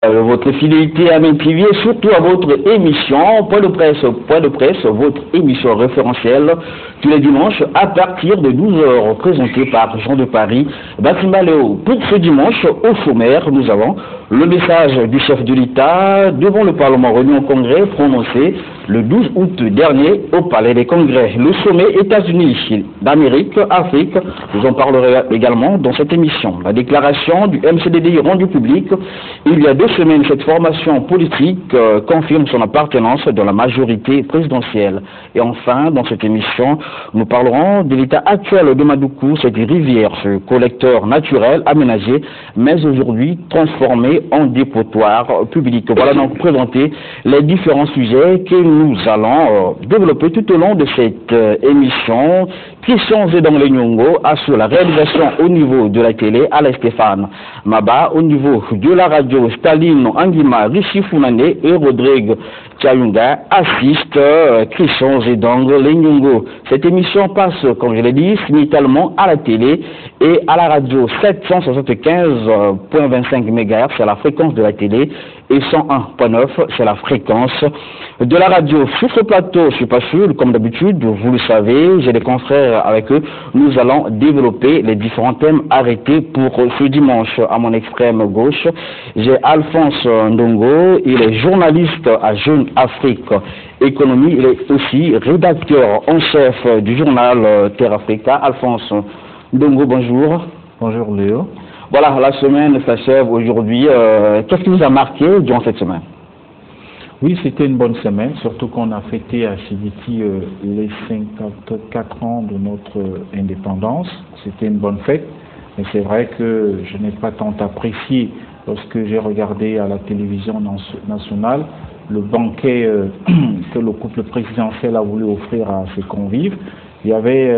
Votre fidélité à mes privés, surtout à votre émission Point de presse, votre émission référentielle tous les dimanches à partir de 12h, présentée par Jean de Paris, Batima Léo. Pour ce dimanche, au sommaire, nous avons le message du chef de l'État devant le Parlement réuni en congrès prononcé le 12 août dernier au Palais des Congrès. Le sommet États-Unis d'Amérique, Afrique, nous en parlerons également dans cette émission. La déclaration du MCDDI rendue publique il y a 2 semaines, cette formation politique confirme son appartenance dans la majorité présidentielle. Et enfin, dans cette émission, nous parlerons de l'état actuel de Madoukou, cette rivière, ce collecteur naturel aménagé, mais aujourd'hui transformé en dépotoir public. Voilà donc présenter les différents sujets que nous allons développer tout au long de cette émission. Christian Zedong Lenyongo assure la réalisation au niveau de la télé, Alain Stéphane Maba, au niveau de la radio, Staline Angima, Rishi Funane et Rodrigue Tchayunga assistent Christian Zedong Lenyongo. Cette émission passe, comme je l'ai dit, simultanément à la télé et à la radio. 775.25 MHz, c'est la fréquence de la télé, et 101.9, c'est la fréquence de la radio. Sur ce plateau, je suis pas sûr, comme d'habitude, vous le savez, j'ai des confrères avec eux. Nous allons développer les différents thèmes arrêtés pour ce dimanche. À mon extrême gauche, j'ai Alphonse Ndongo, il est journaliste à Jeune Afrique Économie, il est aussi rédacteur en chef du journal Terre Africa. Alphonse Ndongo, bonjour. Bonjour Léo. Voilà, la semaine s'achève aujourd'hui. Qu'est-ce qui vous a marqué durant cette semaine? Oui, c'était une bonne semaine, surtout qu'on a fêté à Chibiti les 54 ans de notre indépendance. C'était une bonne fête, mais c'est vrai que je n'ai pas tant apprécié lorsque j'ai regardé à la télévision nationale le banquet que le couple présidentiel a voulu offrir à ses convives. Il y avait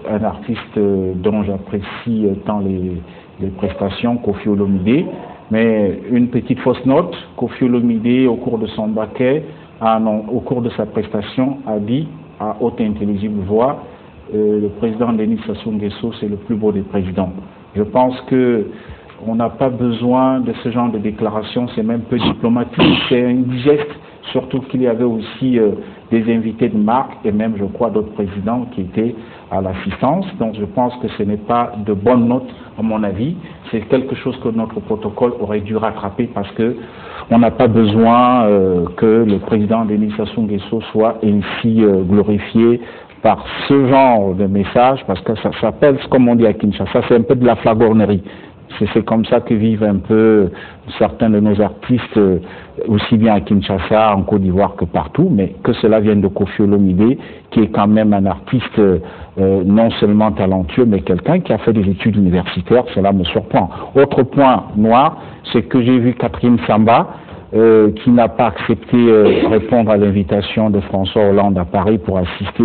un artiste dont j'apprécie tant les prestations, Koffi Olomide, mais une petite fausse note, Koffi Olomide au cours de son banquet, au cours de sa prestation, a dit à haute intelligible voix, le président Denis Sassou Nguesso, c'est le plus beau des présidents. Je pense que on n'a pas besoin de ce genre de déclaration, c'est même peu diplomatique, c'est un geste, surtout qu'il y avait aussi des invités de marque et même, je crois, d'autres présidents qui étaient à l'assistance. Donc je pense que ce n'est pas de bonne note, à mon avis. C'est quelque chose que notre protocole aurait dû rattraper parce que on n'a pas besoin que le président Denis Sassou Nguesso soit ainsi glorifié par ce genre de message, parce que ça s'appelle, comme on dit à Kinshasa, c'est un peu de la flagornerie. C'est comme ça que vivent un peu certains de nos artistes, aussi bien à Kinshasa, en Côte d'Ivoire que partout, mais que cela vienne de Koffi Olomide, qui est quand même un artiste non seulement talentueux, mais quelqu'un qui a fait des études universitaires, cela me surprend. Autre point noir, c'est que j'ai vu Catherine Samba, qui n'a pas accepté répondre à l'invitation de François Hollande à Paris pour assister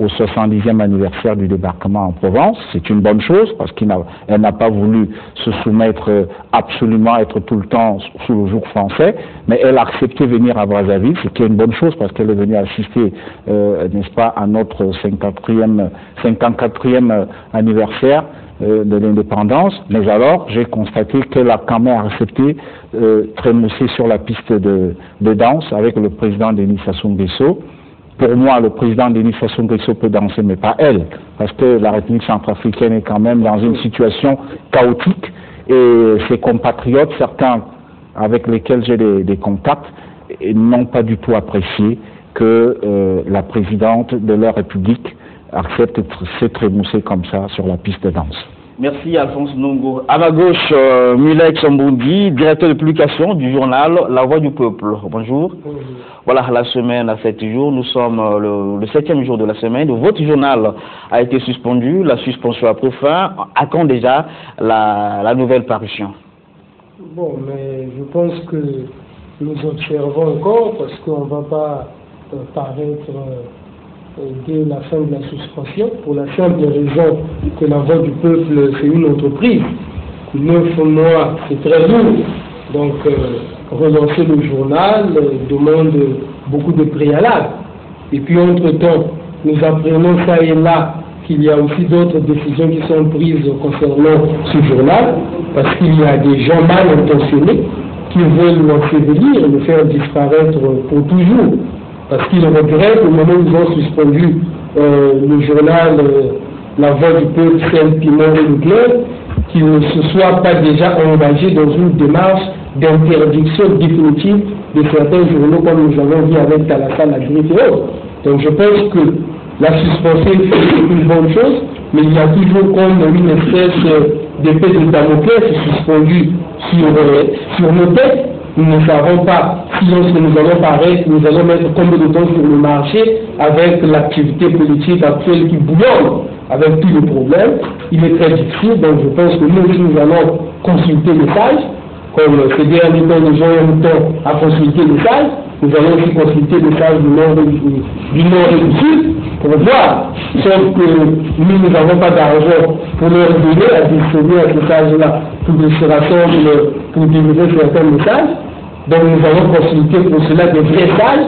au 70e anniversaire du débarquement en Provence. C'est une bonne chose parce qu'elle n'a pas voulu se soumettre absolument, être tout le temps sous le joug français, mais elle a accepté venir à Brazzaville, ce qui est une bonne chose parce qu'elle est venue assister, n'est-ce pas, à notre 54e anniversaire de l'indépendance. Mais alors, j'ai constaté qu'elle a quand même accepté trémousser sur la piste de danse avec le président Denis Sassou Nguesso. Pour moi, le président Denis Sassou Nguesso peut danser, mais pas elle, parce que la République centrafricaine est quand même dans une situation chaotique et ses compatriotes, certains avec lesquels j'ai des contacts, n'ont pas du tout apprécié que la présidente de leur République accepte de se trémousser comme ça sur la piste de danse. Merci Alphonse Ndongo. À ma gauche, Mulek Samboundi, directeur de publication du journal La Voix du Peuple. Bonjour. Bonjour. Voilà, la semaine à 7 jours, nous sommes le 7e jour de la semaine. Votre journal a été suspendu, la suspension a pris fin. À quand déjà la nouvelle parution? Bon, mais je pense que nous observons encore parce qu'on ne va pas paraître dès la fin de la suspension, pour la simple raison que La Voix du Peuple, c'est une entreprise. 9 mois, c'est très lourd. Donc, relancer le journal demande beaucoup de préalables. Et puis, entre-temps, nous apprenons ça et là qu'il y a aussi d'autres décisions qui sont prises concernant ce journal, parce qu'il y a des gens mal intentionnés qui veulent l'ensevelir et le faire disparaître pour toujours. Parce qu'ils regrettent au moment où ils ont suspendu le journal La Voix du Peuple, Saint-Piment et Leclerc, qu'ils ne se soient pas déjà engagés dans une démarche d'interdiction définitive de certains journaux, comme nous avons vu avec Talassa, La Griffe et autres. Donc je pense que la suspension est une bonne chose, mais il y a toujours comme une espèce d'épée de Damoclès suspendue sur nos têtes. Nous ne savons pas si lorsque nous allons paraître, nous allons mettre combien de temps sur le marché avec l'activité politique actuelle qui bouillonne, avec tous les problèmes. Il est très difficile, donc je pense que nous allons consulter les sages, comme ces derniers temps nous avons eu le temps à consulter les sages. Nous allons aussi consulter les sages du nord et du sud pour voir, sauf que nous n'avons pas d'argent pour leur donner à distribuer à ces sages-là pour qu'ils se rassemblent pour délivrer certains messages. Donc nous allons consulter pour cela des vrais sages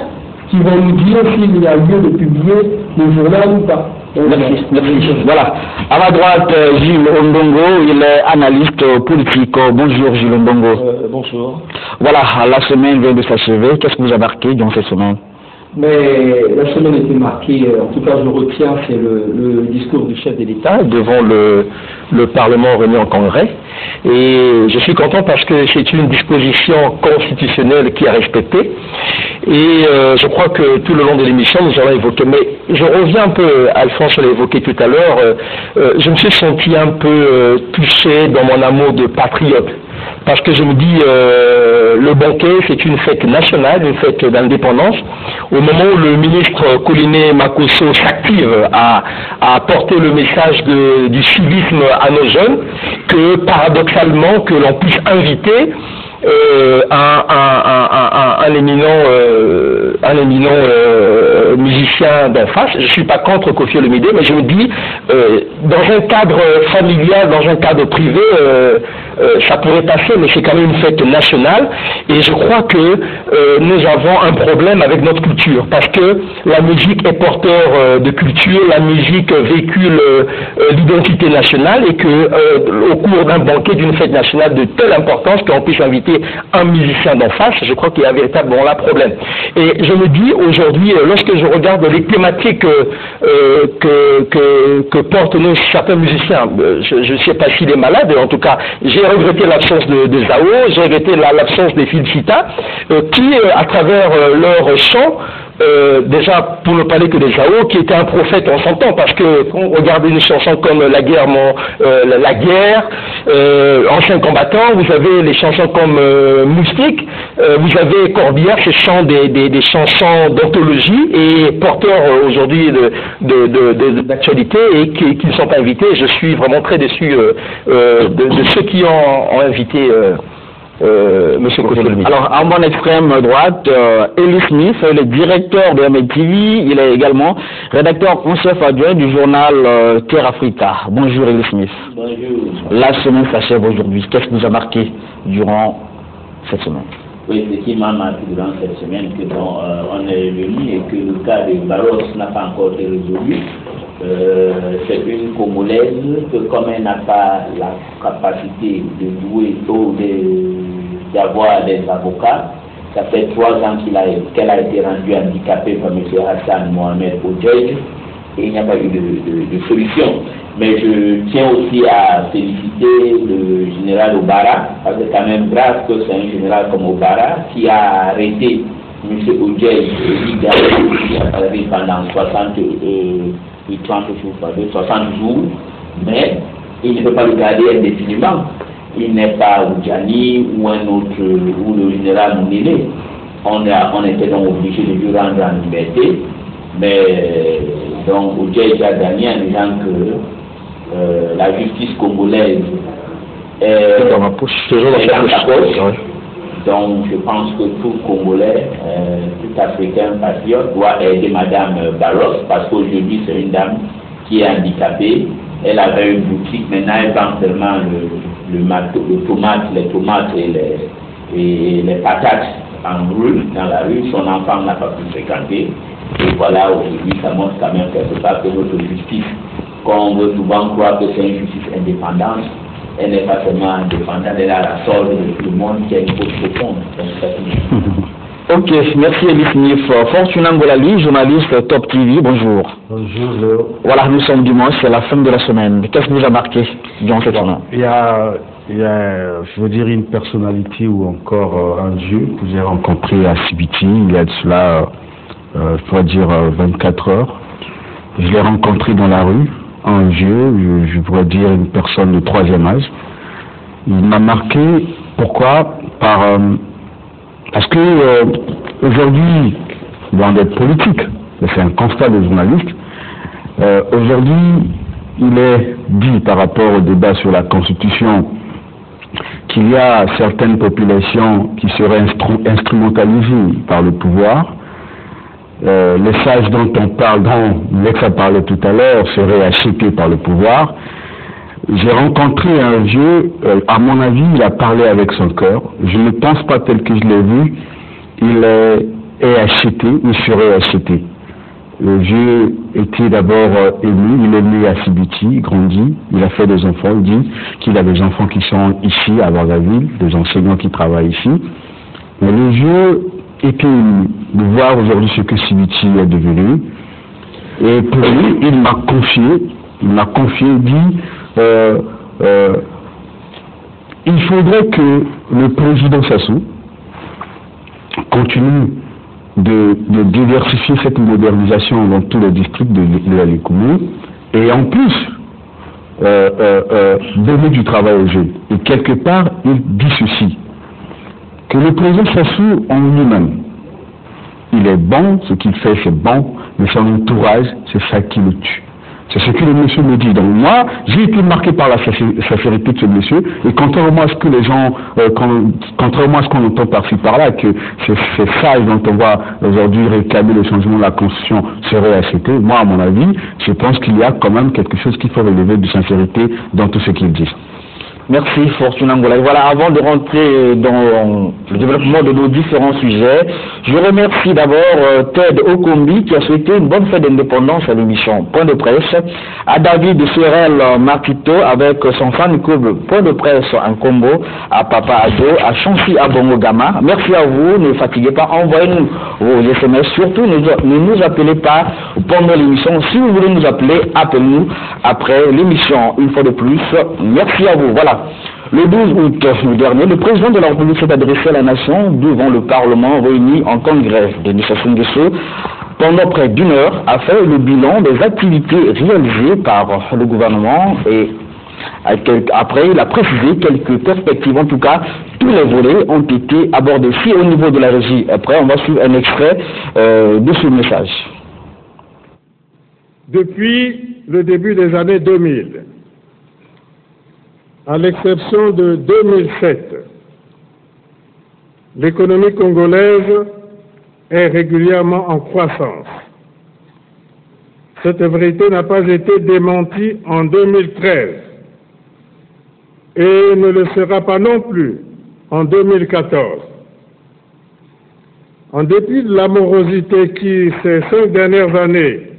qui vont nous dire s'il y a lieu de publier le journal ou pas. Merci. Voilà. À ma droite, Gilles Ondongo, il est analyste politique. Bonjour Gilles Ondongo. Bonjour. Voilà, la semaine vient de s'achever. Qu'est-ce que vous avez marqué durant cette semaine? Mais la semaine était marquée, en tout cas je retiens, c'est le discours du chef de l'État devant le Parlement réuni en Congrès. Et je suis content parce que c'est une disposition constitutionnelle qui est respectée. Et je crois que tout le long de l'émission, nous allons évoquer. Mais je reviens un peu, Alphonse l'a évoqué tout à l'heure, je me suis senti un peu touché dans mon amour de patriote. Parce que je me dis, le banquet, c'est une fête nationale, une fête d'indépendance. Au moment où le ministre Koliné Makosso s'active à porter le message du civisme à nos jeunes, que paradoxalement, que l'on puisse inviter un éminent musicien d'en face. Je ne suis pas contre Kofi Olomide, mais je me dis, dans un cadre familial, dans un cadre privé, ça pourrait passer, mais c'est quand même une fête nationale. Et je crois que nous avons un problème avec notre culture, parce que la musique est porteur de culture, la musique véhicule l'identité nationale, et que au cours d'un banquet, d'une fête nationale de telle importance, qu'on puisse inviter un musicien d'en face, je crois qu'il y a véritablement là problème. Et je me dis aujourd'hui, lorsque je regarde les thématiques que portent certains musiciens, je ne sais pas s'il est malade, en tout cas, j'ai regretté l'absence de Zao, j'ai regretté l'absence des Felicita, qui, à travers leur chant, déjà pour ne parler que des Zao, qui était un prophète, on s'entend, parce que quand on regarde une chanson comme La guerre, Ancien combattant, vous avez les chansons comme Moustique, vous avez Corbière, ces chants des chansons d'anthologie et porteurs aujourd'hui d'actualité et qui ne sont pas invités. Je suis vraiment très déçu de ceux qui ont invité Monsieur Kofi. Alors, en mon extrême droite, Eli Smith, le directeur de MTV, il est également rédacteur en chef adjoint du journal Terre Africa. Bonjour Eli Smith. Bonjour. La semaine s'achève aujourd'hui. Qu'est-ce qui nous a marqué durant cette semaine? Oui, ce qui m'a marqué durant cette semaine, que on est réunis et que le cas de Barros n'a pas encore été résolu. C'est une Congolaise que, comme elle n'a pas la capacité de jouer ou d'avoir des avocats, ça fait 3 ans qu'elle a été rendue handicapée par M. Hassan Mohamed Odjedj et il n'y a pas eu de solution. Mais je tiens aussi à féliciter le général Obara, parce que c'est quand même grave que c'est un général comme Obara qui a arrêté M. Odjedj qui a travaillé pendant 60 jours, mais il ne peut pas le garder indéfiniment. Il n'est pas Oudjani ou un autre, ou le général Mounine. On était donc obligé de lui rendre en liberté, mais donc Odjedj a gagné en disant que la justice congolaise est dans sa poche. Donc je pense que tout Congolais, tout Africain patriote doit aider Madame Barros, parce qu'aujourd'hui c'est une dame qui est handicapée. Elle avait une boutique, maintenant elle vend seulement les tomates et les patates en rue, dans la rue. Son enfant n'a pas pu fréquenter. Et voilà, aujourd'hui ça montre quand même quelque part que notre justice, quand on veut souvent croire que c'est une justice indépendante, elle n'est pas seulement indépendante, elle a la solde de tout le monde qui a une cause profonde. Ok, merci Elis Nif. Fortuna Ngolali, journaliste Top TV, bonjour. Bonjour Léo. Voilà, nous sommes dimanche, c'est la fin de la semaine. Qu'est-ce qui vous a marqué durant cette semaine? Il y a, je veux dire, une personnalité ou encore un dieu que j'ai rencontré à Sibiti il y a de cela, je pourrais dire 24 heures. Je l'ai rencontré dans la rue, un dieu, je pourrais dire une personne de 3e âge. Il m'a marqué, pourquoi? Parce que aujourd'hui, loin d'être politique, mais c'est un constat de journaliste, aujourd'hui, il est dit par rapport au débat sur la Constitution qu'il y a certaines populations qui seraient instrumentalisées par le pouvoir. Les sages dont on parle, dont Lex a parlé tout à l'heure, seraient achetés par le pouvoir. J'ai rencontré un vieux, à mon avis, il a parlé avec son cœur. Je ne pense pas tel que je l'ai vu. Il est acheté, il serait acheté. Le vieux était d'abord ému, il est né à Sibiti, il grandit, il a fait des enfants, il dit qu'il a des enfants qui sont ici à Brazzaville, des enseignants qui travaillent ici. Mais le vieux était ému de voir aujourd'hui ce que Sibiti est devenu. Et pour lui, il m'a confié, dit, il faudrait que le président Sassou continue de diversifier cette modernisation dans tous les districts de la Lékoumé et en plus donner du travail aux jeunes. Et quelque part, il dit ceci, que le président Sassou en lui-même, il est bon, ce qu'il fait c'est bon, mais son entourage, c'est ça qui le tue. C'est ce que le monsieur me dit. Donc moi, j'ai été marqué par la sincérité de ce monsieur, et contrairement à ce que les gens, contrairement à ce qu'on entend par-ci par-là, que ces sages dont on va aujourd'hui réclamer le changement de la Constitution seraient achetés, moi à mon avis, je pense qu'il y a quand même quelque chose qu'il faut relever de sincérité dans tout ce qu'ils disent. Merci Fortuna Ngolali. Voilà, avant de rentrer dans le développement de nos différents sujets, je remercie d'abord Ted Okombi qui a souhaité une bonne fête d'indépendance à l'émission Point de presse, à David Sorel Marquito avec son fan club Point de presse en combo, à Papa Ado, à Chancy Abongo Gama. Merci à vous, ne fatiguez pas, envoyez-nous vos SMS, surtout ne nous appelez pas pendant l'émission. Si vous voulez nous appeler, appelez-nous après l'émission une fois de plus. Merci à vous. Voilà. Le 12 août dernier, le président de la République s'est adressé à la nation devant le Parlement réuni en congrès de Sassou Nguesso. Pendant près d'une heure, a fait le bilan des activités réalisées par le gouvernement et après il a précisé quelques perspectives. En tout cas, tous les volets ont été abordés. Si au niveau de la régie, après on va suivre un extrait de ce message. Depuis le début des années 2000, à l'exception de 2007, l'économie congolaise est régulièrement en croissance. Cette vérité n'a pas été démentie en 2013 et ne le sera pas non plus en 2014. En dépit de la morosité qui, ces 5 dernières années,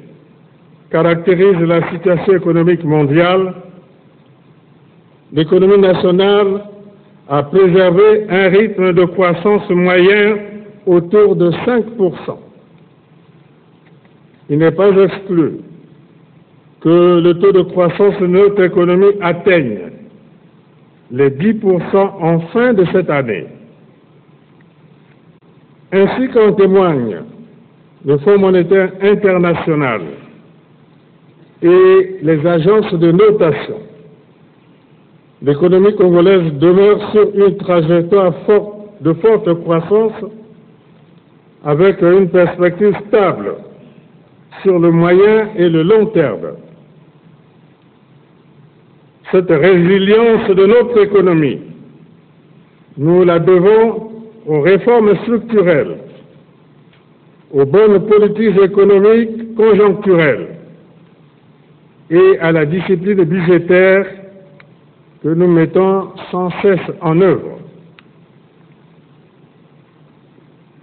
caractérise la situation économique mondiale, l'économie nationale a préservé un rythme de croissance moyen autour de 5%. Il n'est pas exclu que le taux de croissance de notre économie atteigne les 10% en fin de cette année. Ainsi qu'en témoigne le Fonds monétaire international et les agences de notation. L'économie congolaise demeure sur une trajectoire de forte croissance avec une perspective stable sur le moyen et le long terme. Cette résilience de notre économie, nous la devons aux réformes structurelles, aux bonnes politiques économiques conjoncturelles et à la discipline budgétaire que nous mettons sans cesse en œuvre.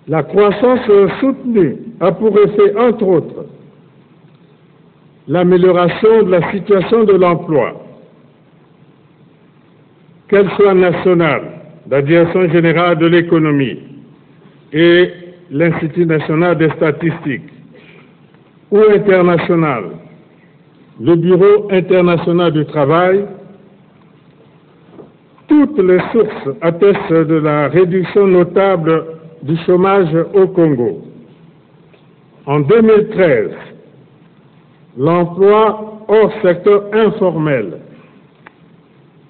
La croissance soutenue a pour effet, entre autres, l'amélioration de la situation de l'emploi, qu'elle soit nationale, la Direction générale de l'économie et l'Institut national des statistiques, ou internationale, le Bureau international du travail, toutes les sources attestent de la réduction notable du chômage au Congo. En 2013, l'emploi hors secteur informel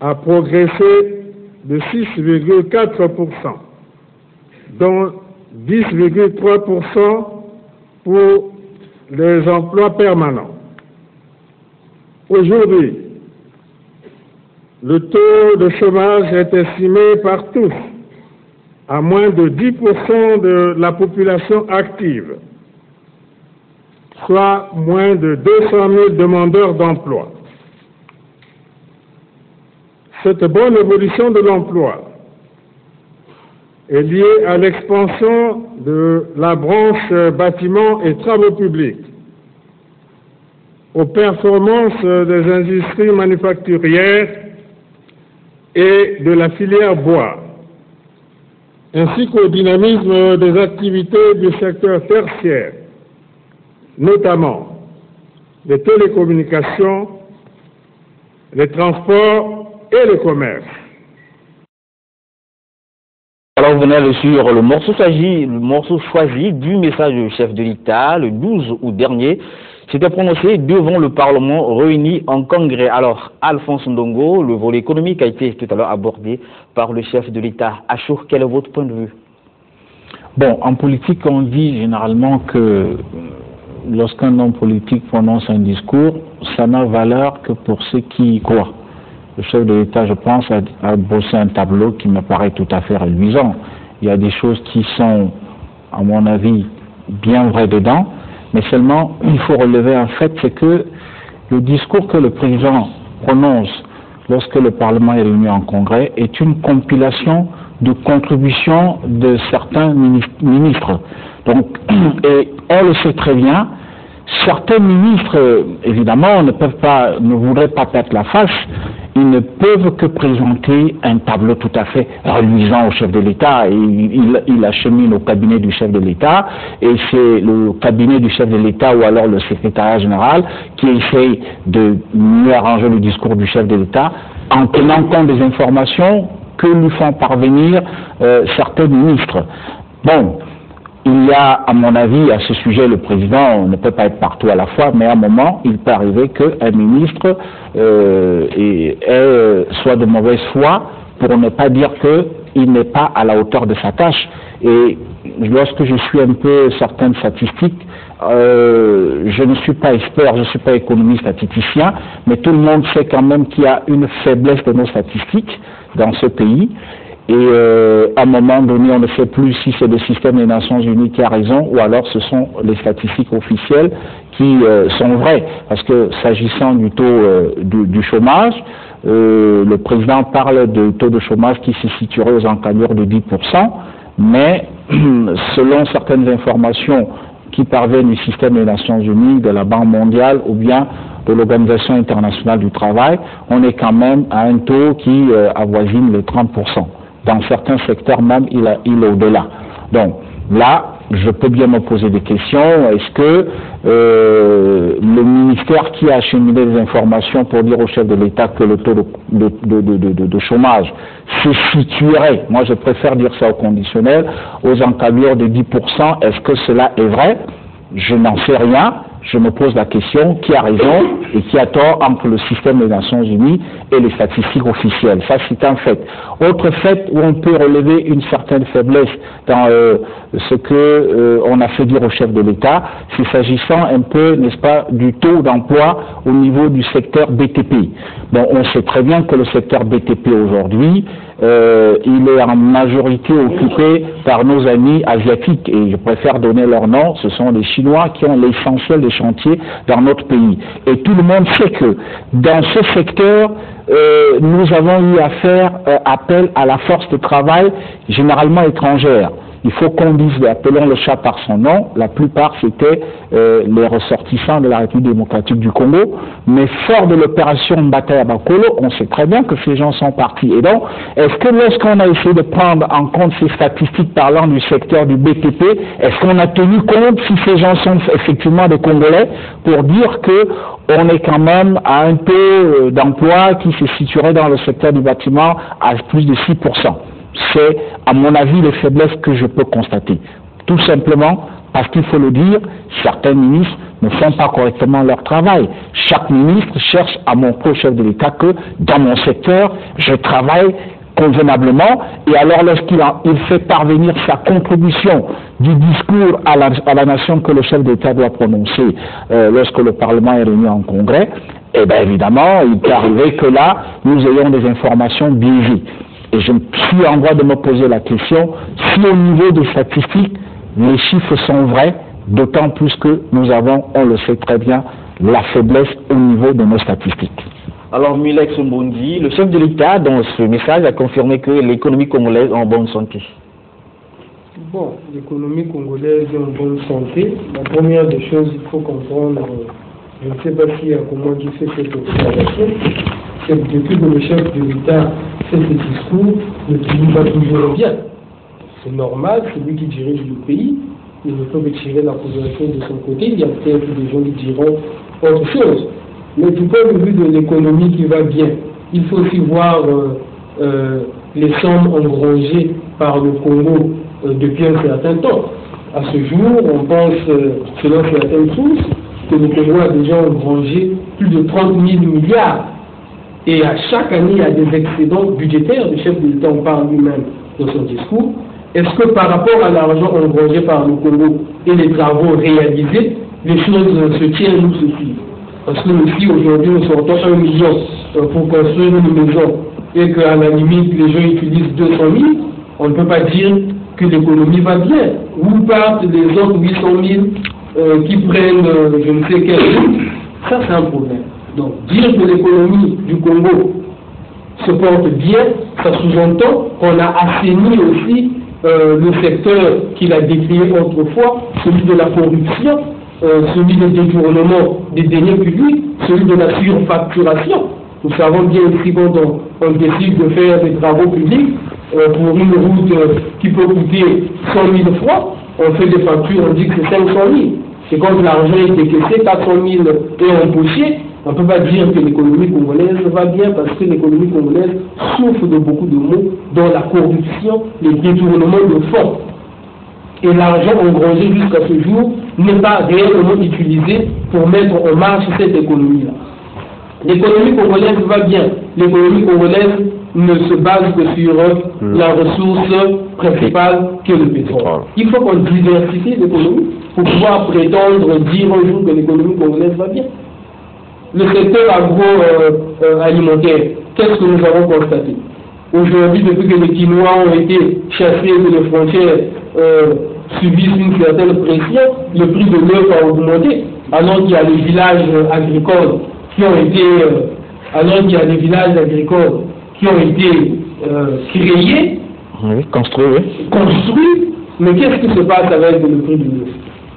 a progressé de 6,4%, dont 10,3% pour les emplois permanents. Aujourd'hui, le taux de chômage est estimé par tous à moins de 10% de la population active, soit moins de 200 000 demandeurs d'emploi. Cette bonne évolution de l'emploi est liée à l'expansion de la branche bâtiments et travaux publics, aux performances des industries manufacturières et de la filière bois, ainsi qu'au dynamisme des activités du secteur tertiaire, notamment les télécommunications, les transports et le commerce. Alors, vous venez de suivre le morceau choisi du message du chef de l'État le 12 août dernier. C'était prononcé devant le Parlement réuni en congrès. Alors, Alphonse Ndongo, le volet économique a été tout à l'heure abordé par le chef de l'État. Achour, quel est votre point de vue? Bon, en politique, on dit généralement que lorsqu'un homme politique prononce un discours, ça n'a valeur que pour ceux qui y croient. Le chef de l'État, je pense, a bossé un tableau qui me paraît tout à fait réduisant. Il y a des choses qui sont, à mon avis, bien vraies dedans, mais seulement, il faut relever un fait, c'est que le discours que le président prononce lorsque le Parlement est réuni en congrès est une compilation de contributions de certains ministres. Donc, et on le sait très bien, certains ministres, évidemment, ne voudraient pas perdre la face, ils ne peuvent que présenter un tableau tout à fait reluisant au chef de l'État. Il achemine au cabinet du chef de l'État, et c'est le cabinet du chef de l'État ou alors le secrétariat général qui essaye de mieux arranger le discours du chef de l'État en tenant compte des informations que lui font parvenir certains ministres. Bon, il y a, à mon avis, à ce sujet, le président ne peut pas être partout à la fois, mais à un moment, il peut arriver qu'un ministre soit de mauvaise foi, pour ne pas dire qu'il n'est pas à la hauteur de sa tâche. Et lorsque je suis un peu certaines statistiques, je ne suis pas expert, je ne suis pas économiste statisticien, mais tout le monde sait quand même qu'il y a une faiblesse de nos statistiques dans ce pays. Et à un moment donné, on ne sait plus si c'est le système des Nations Unies qui a raison ou alors ce sont les statistiques officielles qui sont vraies. Parce que s'agissant du taux du chômage, le président parle de taux de chômage qui se situerait aux encablures de 10%, mais selon certaines informations qui parviennent du système des Nations Unies, de la Banque mondiale ou bien de l'Organisation internationale du travail, on est quand même à un taux qui avoisine les 30%. Dans certains secteurs même, il est au-delà. Donc là, je peux bien me poser des questions. Est-ce que le ministère qui a acheminé des informations pour dire au chef de l'État que le taux de chômage se situerait, moi je préfère dire ça au conditionnel, aux encablures de 10%, est-ce que cela est vrai? Je n'en sais rien. Je me pose la question, qui a raison et qui a tort entre le système des Nations Unies et les statistiques officielles. Ça, c'est un fait. Autre fait où on peut relever une certaine faiblesse dans ce que on a fait dire au chef de l'État, c'est s'agissant un peu, n'est-ce pas, du taux d'emploi au niveau du secteur BTP. Bon, on sait très bien que le secteur BTP aujourd'hui, il est en majorité occupé par nos amis asiatiques, et je préfère donner leur nom, ce sont les Chinois qui ont l'essentiel des chantiers dans notre pays. Et tout le monde sait que dans ce secteur, nous avons eu à faire appel à la force de travail généralement étrangère. il faut qu'on dise, appelons le chat par son nom, la plupart c'était les ressortissants de la République démocratique du Congo, mais fort de l'opération Mbata Bakolo, on sait très bien que ces gens sont partis. Et donc, est-ce que lorsqu'on a essayé de prendre en compte ces statistiques parlant du secteur du BTP, est-ce qu'on a tenu compte si ces gens sont effectivement des Congolais pour dire que on est quand même à un taux d'emploi qui se situerait dans le secteur du bâtiment à plus de 6%. C'est, à mon avis, les faiblesses que je peux constater. Tout simplement parce qu'il faut le dire, certains ministres ne font pas correctement leur travail. Chaque ministre cherche à montrer au chef de l'État que dans mon secteur, je travaille convenablement, et alors lorsqu'il fait parvenir sa contribution du discours à la nation que le chef d'État doit prononcer lorsque le Parlement est réuni en congrès, eh bien évidemment, il peut arriver que là, nous ayons des informations biaisées. Et je suis en droit de me poser la question, si au niveau des statistiques, les chiffres sont vrais, d'autant plus que nous avons, on le sait très bien, la faiblesse au niveau de nos statistiques. Alors, Milex Mbondi, le chef de l'État, dans ce message, a confirmé que l'économie congolaise est en bonne santé. Bon, l'économie congolaise est en bonne santé. La première des choses, il faut comprendre, je ne sais pas s'il y a comment dire cette observation, c'est que depuis que le chef de l'État fait ce discours, le pays va toujours bien. C'est normal, c'est lui qui dirige le pays, il ne peut que tirer la position de son côté, il y a peut-être des gens qui diront autre chose. Mais du point de vue de l'économie qui va bien, il faut aussi voir les sommes engrangées par le Congo depuis un certain temps. À ce jour, on pense, selon certaines sources, que le Congo a déjà engrangé plus de 30 000 milliards. Et à chaque année, il y a des excédents budgétaires. Le chef de l'État en parle lui-même dans son discours. Est-ce que par rapport à l'argent engrangé par le Congo et les travaux réalisés, les choses se tiennent ou se suivent? Parce que si aujourd'hui nous sortons 1 million pour construire une maison et qu'à la limite les gens utilisent 200 000, on ne peut pas dire que l'économie va bien. Où partent les autres 800 000 qui prennent je ne sais quel truc? Ça c'est un problème. Donc dire que l'économie du Congo se porte bien, ça sous-entend qu'on a assaini aussi le secteur qu'il a décrié autrefois, celui de la corruption, celui des détournements des deniers publics, celui de la surfacturation. Nous savons bien ici quand on décide de faire des travaux publics pour une route qui peut coûter 100 000 francs, on fait des factures, on dit que c'est 500 000. Et quand l'argent est décaissé, 400 000 est empoché, on ne peut pas dire que l'économie congolaise va bien parce que l'économie congolaise souffre de beaucoup de maux, dont la corruption, les détournements de fonds. Et l'argent engrangé jusqu'à ce jour n'est pas réellement utilisé pour mettre en marche cette économie-là. L'économie congolaise va bien. L'économie congolaise ne se base que sur la ressource principale qui est le pétrole. Il faut qu'on diversifie l'économie pour pouvoir prétendre dire un jour que l'économie congolaise va bien. Le secteur agroalimentaire, qu'est-ce que nous avons constaté? Aujourd'hui, depuis que les Quinois ont été chassés de les frontières, subissent une certaine pression, le prix de l'œuf a augmenté, alors qu'il y a des villages agricoles qui ont été, créés, construits, mais qu'est-ce qui se passe avec le prix de l'œuf?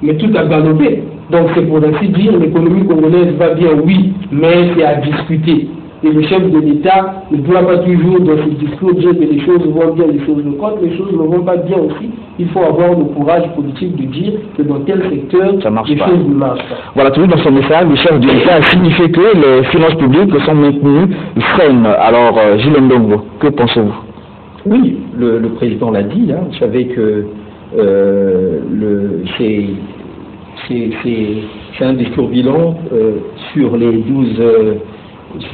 Mais tout a galopé. Donc c'est pour ainsi dire, l'économie congolaise va bien, oui, mais c'est à discuter. Et le chef de l'État ne doit pas toujours dans ses discours dire que les choses vont bien, les choses ne comptent, les choses ne vont pas bien aussi. Il faut avoir le courage politique de dire que dans tel secteur, les choses ne marchent pas. Voilà, toujours dans son message, le chef de l'État a signifié que les finances publiques sont maintenues saines. Alors, Gilles Ndongo, que pensez-vous? Oui, le président l'a dit, hein, vous savez que c'est un discours bilan sur les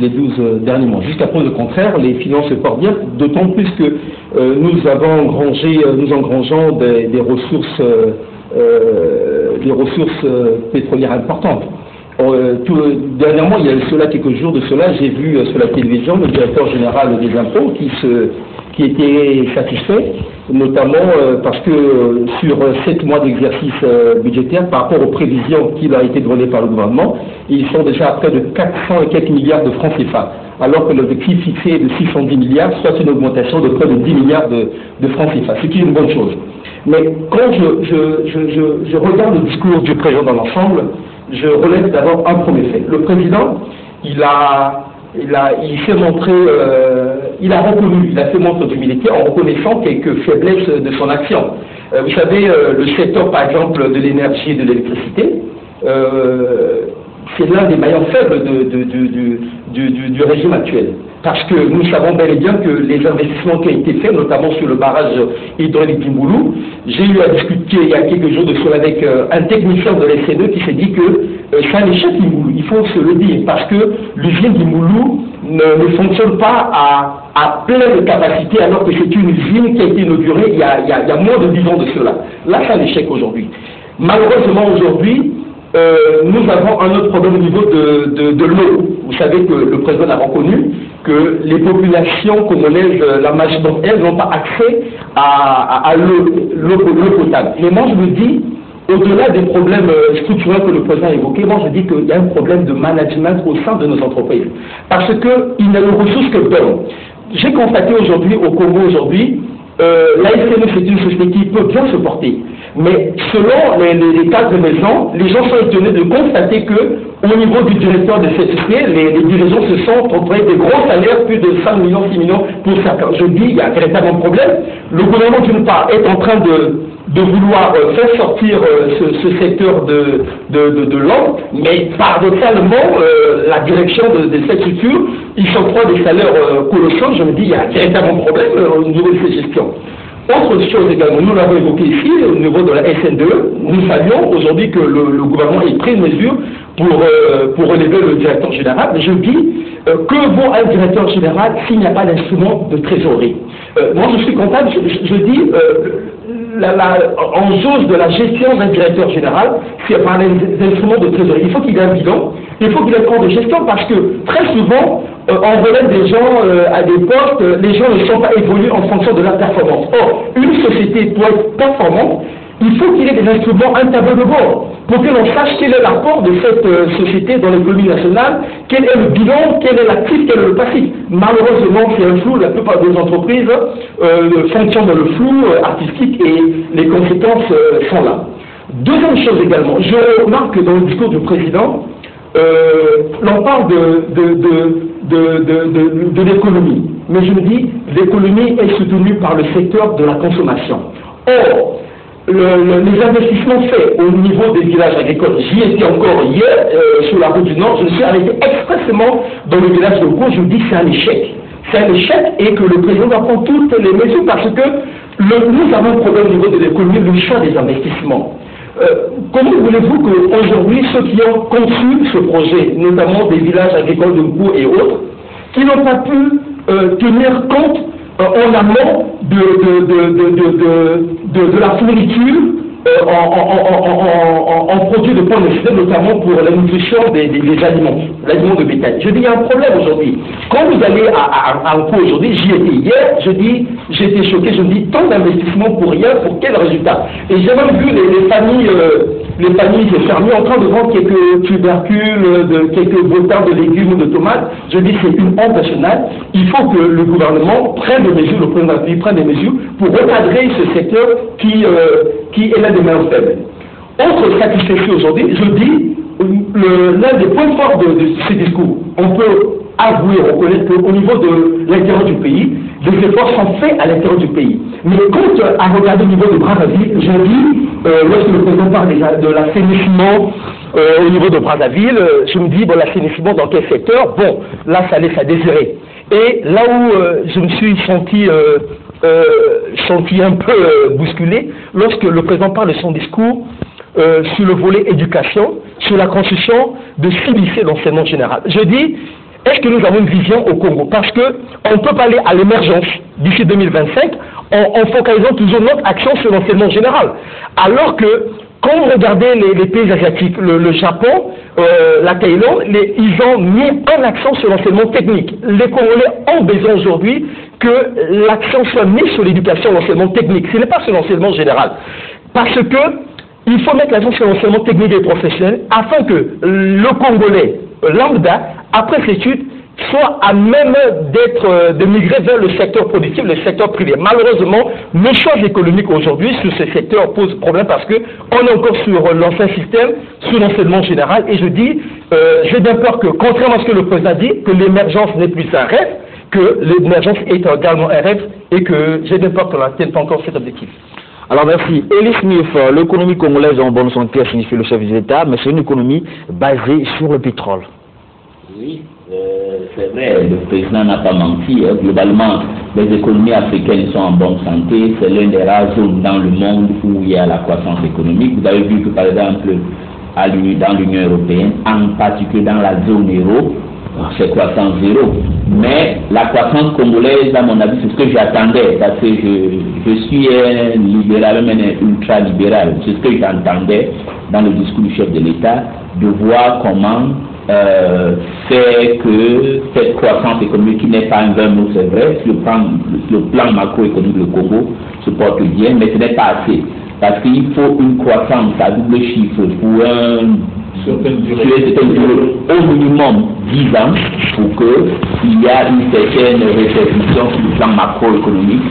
12 derniers mois. Jusqu'à preuve le contraire, les finances se portent bien, d'autant plus que nous engrangeons des ressources pétrolières importantes. Dernièrement, il y a cela quelques jours de cela, j'ai vu sur la télévision le directeur général des impôts qui était satisfait, notamment parce que sur 7 mois d'exercice budgétaire, par rapport aux prévisions qui leur a été données par le gouvernement, ils sont déjà à près de 400 et quelques milliards de francs CFA, alors que l'objectif fixé est de 610 milliards, soit une augmentation de près de 10 milliards de francs CFA, ce qui est une bonne chose. Mais quand je regarde le discours du président dans l'ensemble, je relève d'abord un premier fait. Le président, il s'est montré, il a fait montre d'humilité en reconnaissant quelques faiblesses de son action. Vous savez, le secteur, par exemple, de l'énergie et de l'électricité, c'est l'un des maillons faibles du régime actuel. Parce que nous savons bel et bien que les investissements qui ont été faits, notamment sur le barrage hydraulique d'Imoulou, j'ai eu à discuter il y a quelques jours de cela avec un technicien de l'SNE qui s'est dit que c'est un échec Imoulou, il faut se le dire, parce que l'usine d'Imoulou ne fonctionne pas à pleine capacité, alors que c'est une usine qui a été inaugurée il y a moins de 10 ans de cela. Là, c'est un échec aujourd'hui. Malheureusement, aujourd'hui, nous avons un autre problème au niveau de l'eau. Vous savez que le président a reconnu que les populations congolaises, la majorité d'entre elles, n'ont pas accès à l'eau potable. Mais moi, je me dis, au-delà des problèmes structurels que le président a évoqués, moi, je dis qu'il y a un problème de management au sein de nos entreprises. Parce qu'il n'y a de ressources que peu. J'ai constaté aujourd'hui, au Congo aujourd'hui, la SNE, c'est une société qui peut bien se porter. Mais selon les cadres maisons, les gens sont étonnés de constater que, au niveau du directeur de cette société, les dirigeants se sont envoyés des gros salaires, plus de 5 millions, 6 millions pour certains. Je dis, il y a véritablement un problème. Le gouvernement, d'une part, est en train de vouloir faire sortir ce secteur de l'ordre, mais paradoxalement, la direction de cette structure, ils s'octroient des salaires colossaux. Je me dis, il y a un véritable problème au niveau de ces gestions. Autre chose également, nous l'avons évoqué ici, au niveau de la SNDE, nous savions aujourd'hui que le gouvernement ait pris une mesure pour relever le directeur général. Mais je dis, que vaut un directeur général s'il n'y a pas d'instrument de trésorerie? Moi, je suis comptable, je dis, en jauge de la gestion d'un directeur général, c'est par les instruments de trésorerie. Il faut qu'il ait un bilan, il faut qu'il ait un compte de gestion, parce que très souvent, on relève des gens à des postes, les gens ne sont pas évolués en fonction de leur performance. Or, une société pour être performante, il faut qu'il ait des instruments, un tableau de bord, pour que l'on sache quel est l'apport de cette société dans l'économie nationale, quel est le bilan, quel est l'actif, quel est le passif. Malheureusement, c'est un flou, la plupart des entreprises fonctionnent dans le flou artistique et les conséquences sont là. Deuxième chose également, je remarque que dans le discours du président, l'on parle de l'économie, mais je me dis, l'économie est soutenue par le secteur de la consommation. Or, les investissements faits au niveau des villages agricoles, j'y étais encore hier sur la route du Nord, je me suis arrêté expressément dans le village de Gros, je me dis que c'est un échec. C'est un échec et que le président va prendre toutes les mesures parce que nous avons un problème au niveau de l'économie, le choix des investissements. Comment voulez-vous qu'aujourd'hui, ceux qui ont conçu ce projet, notamment des villages agricoles de Gros et autres, qui n'ont pas pu tenir compte en amont de la fourniture en produits de point de nécessité, notamment pour la nutrition des aliments, l'aliment de bétail. Je dis, il y a un problème aujourd'hui. Quand vous allez à Anko aujourd'hui, j'y étais hier, je dis, j'étais choqué, je me dis, tant d'investissements pour rien, pour quel résultat? Et j'ai même vu les familles fermiers en train de vendre quelques tubercules, quelques bottins de légumes ou de tomates. Je dis, c'est une honte nationale. Il faut que le gouvernement prenne des mesures, le président de la République prenne des mesures pour recadrer ce secteur qui est l'un des meilleurs faibles. Autre satisfaction aujourd'hui, je dis, l'un des points forts de ces discours, on peut avouer, reconnaître qu'au niveau de l'intérieur du pays, des efforts sont faits à l'intérieur du pays. Mais quand à regarder au niveau de Brazzaville, je dis, lorsque le président parle de l'assainissement au niveau de Brazzaville, je me dis, bon, l'assainissement dans quel secteur? Bon, là, ça laisse à désirer. Et là où je me suis senti un peu bousculé, lorsque le président parle de son discours sur le volet éducation, sur la construction de 6 lycées d'enseignement général. Je dis, est-ce que nous avons une vision au Congo? Parce qu'on ne peut pas aller à l'émergence d'ici 2025 en focalisant toujours notre action sur l'enseignement général. Alors que, quand vous regardez les pays asiatiques, le Japon, la Thaïlande, ils ont mis un accent sur l'enseignement technique. Les Congolais ont besoin aujourd'hui que l'accent soit mis sur l'éducation et l'enseignement technique. Ce n'est pas sur l'enseignement général. Parce que il faut mettre l'accent sur l'enseignement technique et professionnel afin que le Congolais lambda, après ses études, soit à même de migrer vers le secteur productif, le secteur privé. Malheureusement, le choix économique aujourd'hui sur ce secteur pose problème parce que on est encore sur l'ancien système, sur l'enseignement général, et je dis, j'ai bien peur que, contrairement à ce que le président dit, que l'émergence n'est plus un rêve, que l'émergence est également un rêve, et que j'ai bien peur qu'on n'atteigne pas encore cet objectif. Alors merci. Elie Smith, l'économie congolaise en bonne santé a signifié le chef de l'État, mais c'est une économie basée sur le pétrole. Oui, c'est vrai, le président n'a pas menti. Globalement, les économies africaines sont en bonne santé. C'est l'une des rares zones dans le monde où il y a la croissance économique. Vous avez vu que, par exemple, dans l'Union européenne, en particulier dans la zone euro, c'est croissance zéro. Mais la croissance congolaise, à mon avis, c'est ce que j'attendais, parce que je suis un libéral, même un ultra-libéral. C'est ce que j'entendais dans le discours du chef de l'État, de voir comment fait que cette croissance économique qui n'est pas un vrai mot, c'est vrai, sur le plan macroéconomique, le Congo se porte bien, mais ce n'est pas assez. Parce qu'il faut une croissance à double chiffre pour certaine durée, au minimum 10 ans, pour qu'il y ait une certaine répercussion sur le plan macroéconomique,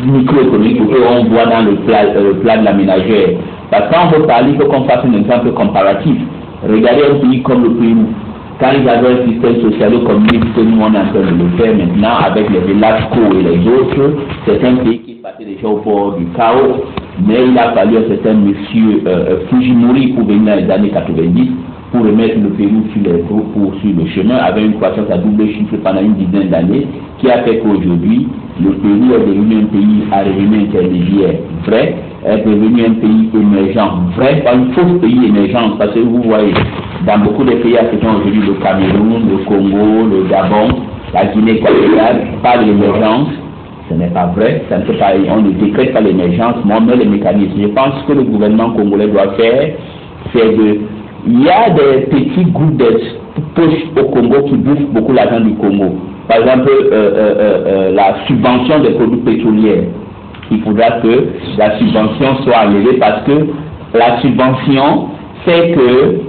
microéconomique, pour qu'on voit dans le plan de la ménagère. Parce que quand on veut parler, il faut qu'on fasse un exemple comparatif. Regardez un pays comme le Pérou. Quand ils avaient un système social-communiste, que nous on est en train de le faire maintenant avec les Velasco et les autres, c'est un pays qui passait déjà au bord du chaos. Mais il a fallu un certain monsieur Fujimori pour venir dans les années 90 pour remettre le Pérou sur le chemin avec une croissance à double chiffre pendant une dizaine d'années qui a fait qu'aujourd'hui, le Pérou est devenu un pays à revenu intermédiaire vrai, est devenu un pays émergent vrai, pas un faux pays émergent, parce que vous voyez, dans beaucoup de pays africains aujourd'hui, le Cameroun, le Congo, le Gabon, la Guinée équatoriale, pas l'émergence. Ce n'est pas vrai, ça ne peut pas, on ne décrète pas l'émergence, mais on met les mécanismes. Je pense que le gouvernement congolais doit faire, il y a des petits groupes de poches au Congo qui bouffent beaucoup l'argent du Congo. Par exemple, la subvention des produits pétroliers. Il faudra que la subvention soit enlevée parce que la subvention fait que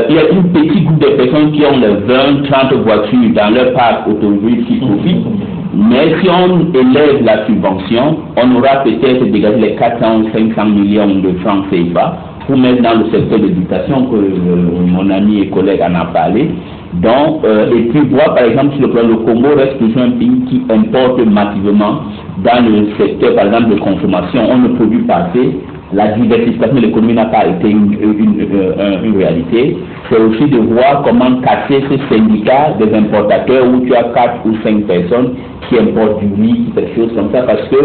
il y a une petite groupe de personnes qui ont les 20-30 voitures dans leur parc automobile qui profitent. Mais si on élève la subvention, on aura peut-être dégagé les 400 ou 500 millions de francs CFA pour mettre dans le secteur de l'éducation que mon ami et collègue en a parlé. Donc, et puis voir par exemple sur le plan, le Congo reste toujours un pays qui importe massivement dans le secteur par exemple de consommation. On ne produit pas assez. La diversification de l'économie n'a pas été une réalité. C'est aussi de voir comment casser ce syndicat des importateurs où tu as 4 ou 5 personnes qui importent du riz, quelque chose comme ça, parce que,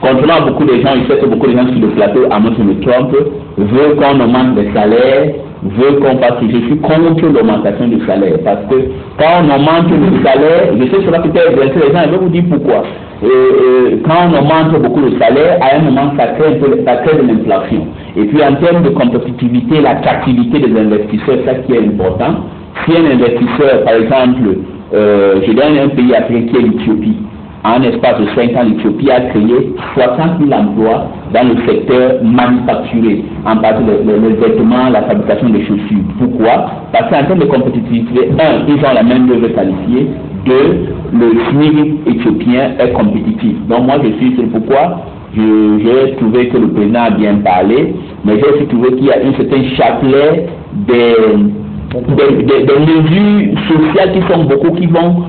contrairement à beaucoup de gens, il fait que beaucoup de gens sur le plateau, à moins que je me trompe, veulent qu'on augmente les salaires, veulent qu'on fasse. Je suis contre l'augmentation du salaire, parce que quand on augmente le salaire, je sais que ça va peut-être intéresser les gens, je vais vous dire pourquoi. Quand on augmente beaucoup le salaire, à un moment, ça crée de l'inflation. Et puis, en termes de compétitivité, l'attractivité des investisseurs, c'est ça qui est important. Si un investisseur, par exemple, je donne un pays africain qui est l'Éthiopie. En espace de 5 ans, l'Éthiopie a créé 60 000 emplois dans le secteur manufacturé, en particulier les vêtements, la fabrication des chaussures. Pourquoi? Parce qu'en termes de compétitivité, ils ont la même œuvre qualifiée. Le SMIC éthiopien est compétitif. Donc moi, je suis sûr pourquoi j'ai trouvé que le président a bien parlé, mais j'ai aussi trouvé qu'il y a un certain chapelet des mesures sociales qui sont beaucoup, qui vont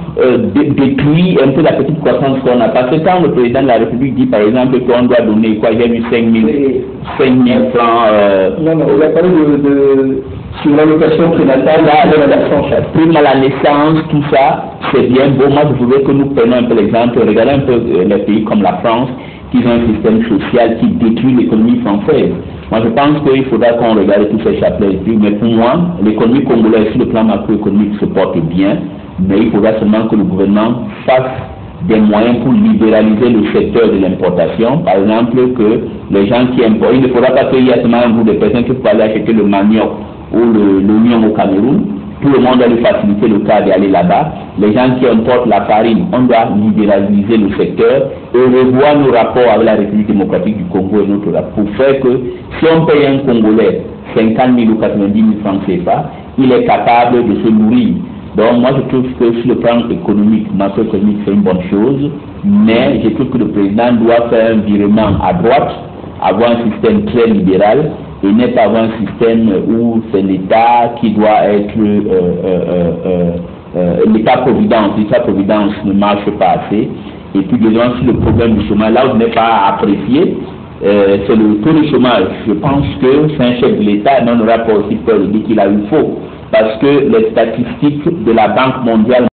détruire un peu la petite croissance qu'on a. Parce que quand le président de la République dit par exemple qu'on doit donner quoi, j'ai vu 5 000 francs. Non, on a parlé sur l'allocation prénatale, prime à la naissance, tout ça, c'est bien beau. Moi, je voudrais que nous prenions un peu l'exemple, regardez un peu les pays comme la France, qui ont un système social qui détruit l'économie française. Moi, je pense qu'il faudra qu'on regarde tous ces chapelets. Mais pour moi, l'économie congolaise, sur le plan macroéconomique, se porte bien, mais il faudra seulement que le gouvernement fasse des moyens pour libéraliser le secteur de l'importation. Par exemple, que les gens qui importent, il ne faudra pas qu'il y ait seulement un groupe de personnes qui peuvent aller acheter le manioc ou l'oignon au Cameroun. Tout le monde doit lui faciliter le cas d'aller là-bas. Les gens qui importent la farine, on doit libéraliser le secteur et revoir nos rapports avec la République démocratique du Congo et notre rapport pour faire que si on paye un Congolais 50 000 ou 90 000 francs CFA, il est capable de se nourrir Donc moi je trouve que sur le plan économique, macroéconomique, c'est une bonne chose, mais je trouve que le président doit faire un virement à droite, avoir un système très libéral et ne pas avoir un système où c'est l'État qui doit être l'État-providence. L'État-providence ne marche pas assez. Et puis devant sur le problème du chômage, là où je n'ai pas apprécié, c'est le taux de chômage. Je pense que c'est un chef de l'État, mais on n'aura pas aussi peur de dire qu'il a eu faux. Parce que les statistiques de la Banque mondiale